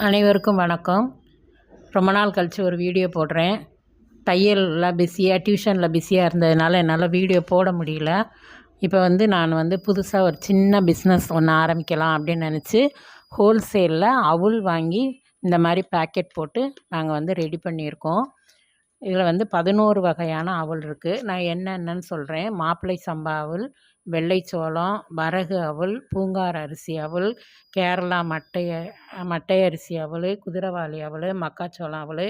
அனைவருக்கும் வணக்கம். ரொம்ப நாள் கழித்து ஒரு வீடியோ போடுறேன். தையலில் டியூஷனில் பிஸியாக இருந்ததுனால என்னால் வீடியோ போட முடியல. இப்போ நான் புதுசாக ஒரு சின்ன பிஸ்னஸ் ஒன்று ஆரம்பிக்கலாம் அப்படின்னு நினச்சி ஹோல்சேலில் அவுல் வாங்கி இந்த மாதிரி பேக்கெட் போட்டு நாங்கள் ரெடி பண்ணியிருக்கோம். இதில் 11 வகையான அவல் இருக்குது. நான் என்னென்னு சொல்கிறேன். மாப்பிள்ளை சம்பா அவல், வெள்ளை சோளம், வரகு அவல், பூங்கார் அரிசி அவல், கேரளா மட்டை அரிசி அவல், குதிரைவாலி அவல், மக்காச்சோளம் அவல்,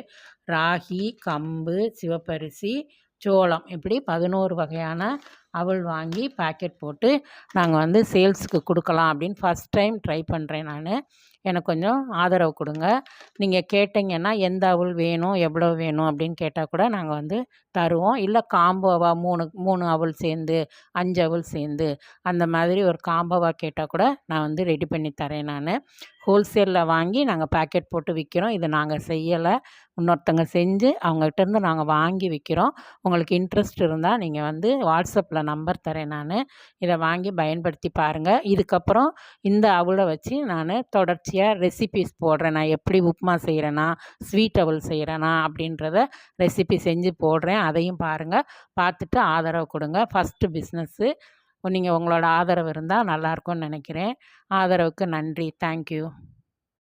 ராகி, கம்பு, சிவப்பரிசி, சோளம், இப்படி 11 வகையான அவல் வாங்கி பேக்கெட் போட்டு நாங்கள் சேல்ஸுக்கு கொடுக்கலாம் அப்படின்னு ஃபஸ்ட் டைம் ட்ரை பண்ணுறேன் நான். எனக்கு கொஞ்சம் ஆதரவு கொடுங்க. நீங்கள் கேட்டிங்கன்னா எந்த அவல் வேணும், எவ்வளோ வேணும் அப்படின்னு கேட்டால் கூட நாங்கள் தருவோம். இல்லை காம்போவாக 3 அவல் சேர்ந்து 5 அவல் சேர்ந்து அந்த மாதிரி ஒரு காம்போவாக கேட்டால் கூட நான் ரெடி பண்ணி தரேன். நான் ஹோல்சேலில் வாங்கி நாங்கள் பேக்கெட் போட்டு விற்கிறோம். இது நாங்கள் செய்யலை, இன்னொருத்தங்க செஞ்சு அவங்ககிட்டருந்து நாங்கள் வாங்கி விற்கிறோம். உங்களுக்கு இன்ட்ரெஸ்ட் இருந்தால் நீங்கள் வாட்ஸ்அப்பில் நம்பர் தரேன். நான் இதை வாங்கி பயன்படுத்தி பாருங்கள். இதுக்கப்புறம் இந்த அவலை வச்சு நான் தொடர்ச்சியாக ரெசிபீஸ் போடுறேன். நான் எப்படி உப்புமா செய்கிறேன்னா, ஸ்வீட் அவல் செய்கிறேனா அப்படின்றத ரெசிபி செஞ்சு போடுறேன். அதையும் பாருங்கள். பார்த்துட்டு ஆதரவு கொடுங்க. First business. நீங்கள் உங்களோட ஆதரவு இருந்தால் நல்லாயிருக்கும்னு நினைக்கிறேன். ஆதரவுக்கு நன்றி. தேங்க்யூ.